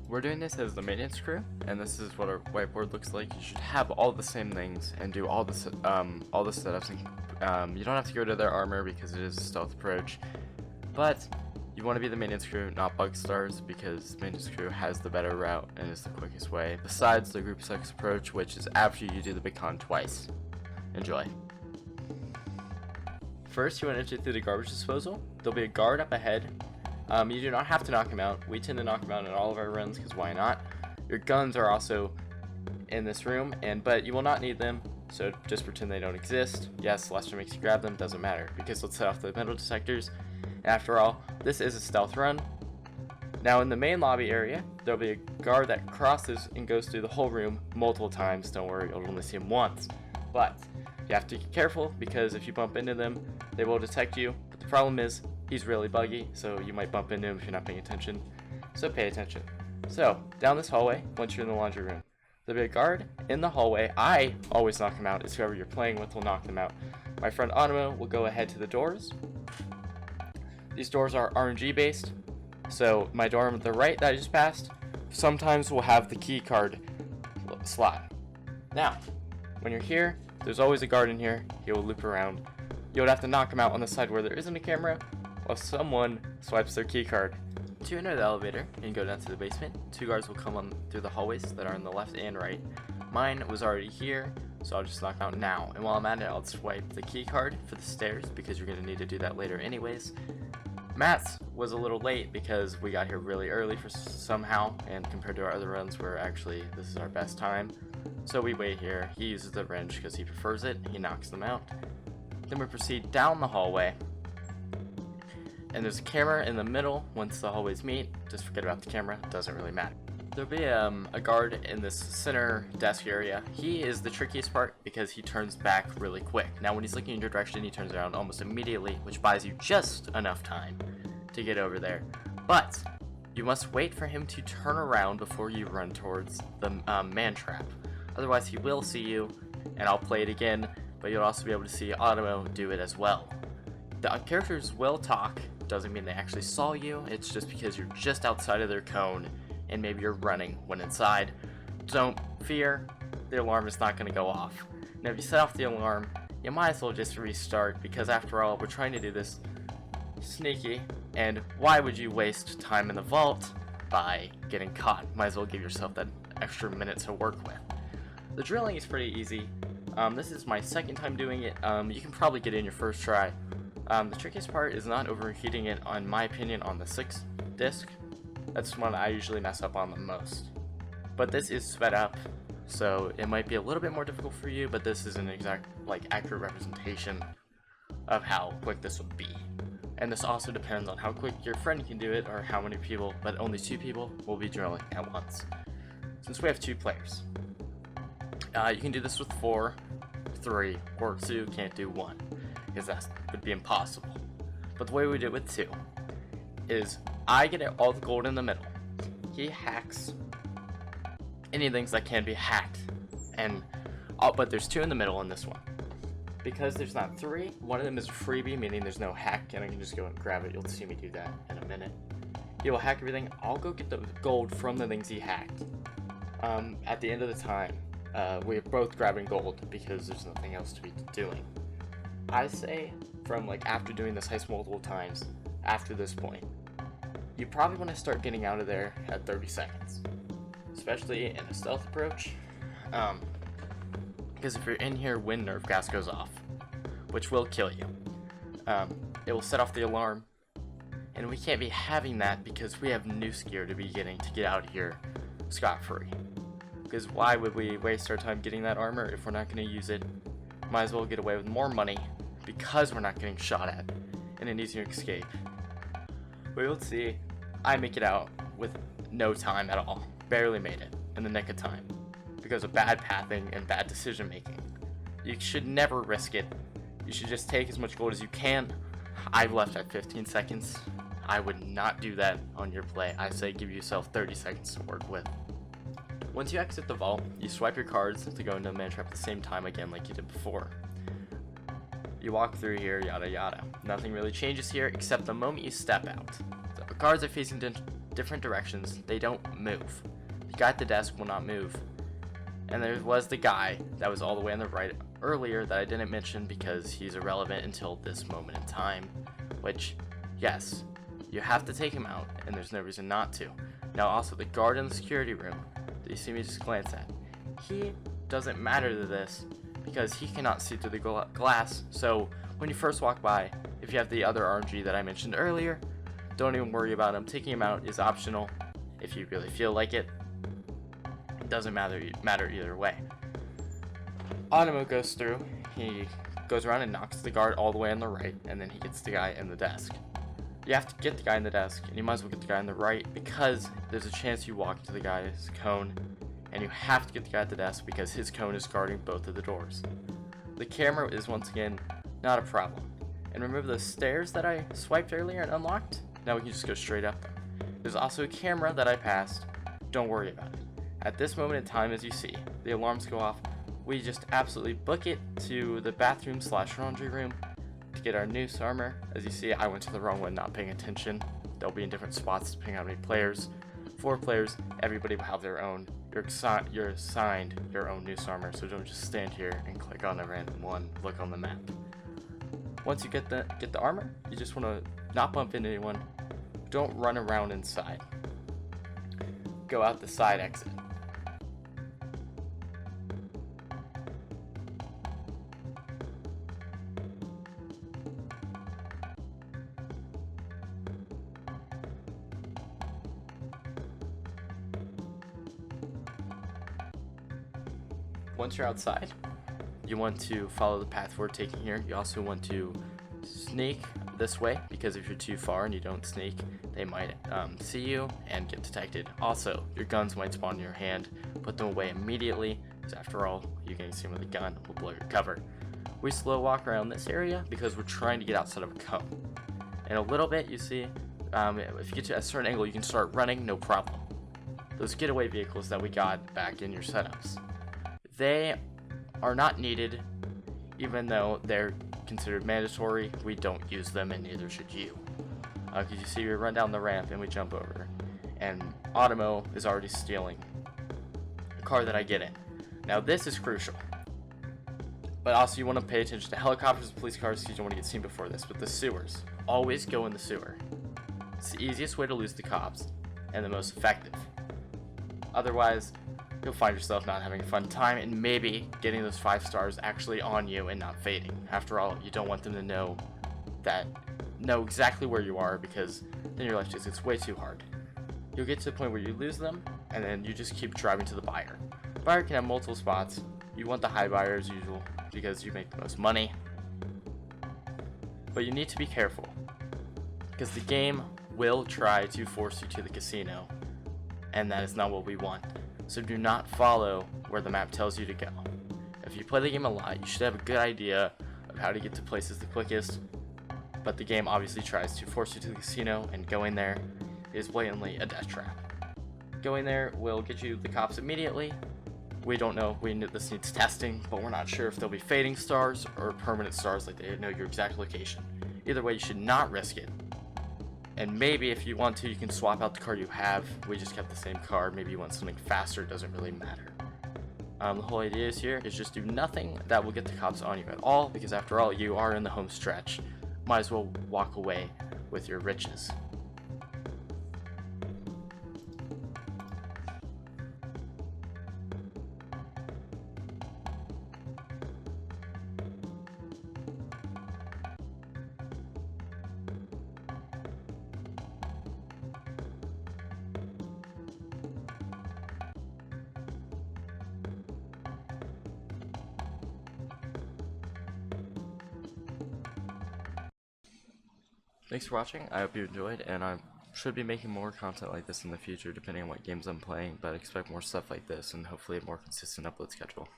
We're doing this as the maintenance crew, and this is what our whiteboard looks like. You should have all the same things and do all the setups. And, you don't have to go to their armor because it is a stealth approach, but you want to be the maintenance crew, not bug stars, because maintenance crew has the better route and is the quickest way. Besides the group sex approach, which is after you do the big con twice. Enjoy. First, you want to enter through the garbage disposal. There'll be a guard up ahead. You do not have to knock him out. We tend to knock him out in all of our runs, because why not? Your guns are also in this room, but you will not need them, so just pretend they don't exist. Yes, Lester makes you grab them, doesn't matter, because let's set off the metal detectors. After all, this is a stealth run. Now in the main lobby area, there'll be a guard that crosses and goes through the whole room multiple times. Don't worry, you'll only see him once. But you have to be careful, because if you bump into them, they will detect you. But the problem is, he's really buggy, so you might bump into him if you're not paying attention. So pay attention. So, down this hallway, once you're in the laundry room, there'll be a guard in the hallway. I always knock him out. It's whoever you're playing with will knock them out. My friend Animo will go ahead to the doors. These doors are RNG based. So my door on the right that I just passed sometimes will have the key card slot. Now, when you're here, there's always a guard in here. He will loop around. You would have to knock him out on the side where there isn't a camera, while someone swipes their key card. To enter the elevator and go down to the basement, two guards will come on through the hallways that are on the left and right. Mine was already here, so I'll just knock him out now. And while I'm at it, I'll swipe the key card for the stairs, because you're going to need to do that later anyways. Matt's was a little late because we got here really early for somehow, and compared to our other runs, this is our best time. So we wait here. He uses the wrench because he prefers it. He knocks them out. Then we proceed down the hallway, and there's a camera in the middle. Once the hallways meet, just forget about the camera. It doesn't really matter. There'll be a guard in this center desk area. He is the trickiest part because he turns back really quick. Now when he's looking in your direction, he turns around almost immediately, which buys you just enough time to get over there. But you must wait for him to turn around before you run towards the man trap. Otherwise he will see you, and I'll play it again, but you'll also be able to see Automo do it as well. The characters will talk. Doesn't mean they actually saw you. It's just because you're just outside of their cone, and maybe you're running when inside. Don't fear, the alarm is not going to go off. Now if you set off the alarm, you might as well just restart, because after all, we're trying to do this sneaky, and why would you waste time in the vault by getting caught? Might as well give yourself that extra minute to work with. The drilling is pretty easy. This is my second time doing it. You can probably get it in your first try. The trickiest part is not overheating it, in my opinion, on the 6th disc. That's one I usually mess up on the most. But this is sped up, so it might be a little bit more difficult for you, but this is an exact, accurate representation of how quick this would be. And this also depends on how quick your friend can do it, or how many people, but only 2 people will be drilling at once. Since we have 2 players, you can do this with 4, 3, or 2, can't do 1, because that would be impossible. But the way we do it with 2 is I get all the gold in the middle. He hacks anything that can be hacked, but there's 2 in the middle in this one. Because there's not 3, one of them is a freebie, meaning there's no hack, and I can just go and grab it. You'll see me do that in a minute. He will hack everything. I'll go get the gold from the things he hacked. At the end of the time, we're both grabbing gold because there's nothing else to be doing. I say, from after doing this heist multiple times, after this point, you probably want to start getting out of there at 30 seconds. Especially in a stealth approach. Because if you're in here when nerve gas goes off, which will kill you, it will set off the alarm, and we can't be having that because we have noose gear to be getting to get out of here scot-free. Because why would we waste our time getting that armor if we're not going to use it? Might as well get away with more money because we're not getting shot at and an easier escape. We will see. I make it out with no time at all. Barely made it in the nick of time because of bad pathing and bad decision making. You should never risk it. You should just take as much gold as you can. I've left at 15 seconds. I would not do that on your play. I say give yourself 30 seconds to work with. Once you exit the vault, you swipe your cards to go into the man trap at the same time again like you did before. You walk through here, yada yada. Nothing really changes here except the moment you step out. The guards are facing different directions. They don't move. The guy at the desk will not move. And there was the guy that was all the way on the right earlier that I didn't mention because he's irrelevant until this moment in time, which, yes, you have to take him out, and there's no reason not to. Now also, the guard in the security room that you see me just glance at, he doesn't matter to this because he cannot see through the glass, so when you first walk by, if you have the other RNG that I mentioned earlier, don't even worry about him. Taking him out is optional if you really feel like it. It doesn't matter either way. Automo goes through, he goes around and knocks the guard all the way on the right, and then he gets the guy in the desk. You have to get the guy in the desk, and you might as well get the guy on the right because there's a chance you walk into the guy's cone, and you have to get the guy at the desk because his cone is guarding both of the doors. The camera is once again not a problem. And remember the stairs that I swiped earlier and unlocked? Now we can just go straight up them. There's also a camera that I passed. Don't worry about it. At this moment in time, as you see, the alarms go off. We just absolutely book it to the bathroom / laundry room to get our noose armor. As you see, I went to the wrong one, not paying attention. They'll be in different spots depending on how many players. 4 players, everybody will have their own. You're assigned your own noose armor, so don't just stand here and click on a random one, look on the map. Once you get the armor, you just want to not bump into anyone. Don't run around inside. Go out the side exit. Once you're outside, you want to follow the path we're taking here. You also want to sneak this way because if you're too far and you don't sneak, they might see you and get detected. Also, your guns might spawn in your hand. Put them away immediately because after all, you getting seen with a gun will blow your cover. We slow walk around this area because we're trying to get outside of a cone. In a little bit, you see, if you get to a certain angle, you can start running, no problem. Those getaway vehicles that we got back in your setups, they are not needed, even though they're considered mandatory. We don't use them, and neither should you. Because you see, we run down the ramp and we jump over, and Automo is already stealing the car that I get in. Now this is crucial, but also you want to pay attention to helicopters and police cars because you don't want to get seen before this. But the sewers, always go in the sewer. It's the easiest way to lose the cops and the most effective. Otherwise, you'll find yourself not having a fun time and maybe getting those 5 stars actually on you and not fading. After all, you don't want them to know exactly where you are because then your life just gets way too hard. You'll get to the point where you lose them and then you just keep driving to the buyer. The buyer can have multiple spots. You want the high buyer as usual because you make the most money. But you need to be careful because the game will try to force you to the casino, and that is not what we want. So do not follow where the map tells you to go. If you play the game a lot, you should have a good idea of how to get to places the quickest, but the game obviously tries to force you to the casino, and going there is blatantly a death trap. Going there will get you the cops immediately. We don't know, this needs testing, but we're not sure if they'll be fading stars or permanent stars, like they know your exact location. Either way, you should not risk it. And maybe if you want to, you can swap out the car you have. We just kept the same car. Maybe you want something faster, it doesn't really matter. The whole idea is here is just do nothing that will get the cops on you at all, because after all, you are in the home stretch. Might as well walk away with your riches. Thanks for watching, I hope you enjoyed, and I should be making more content like this in the future depending on what games I'm playing, but expect more stuff like this and hopefully a more consistent upload schedule.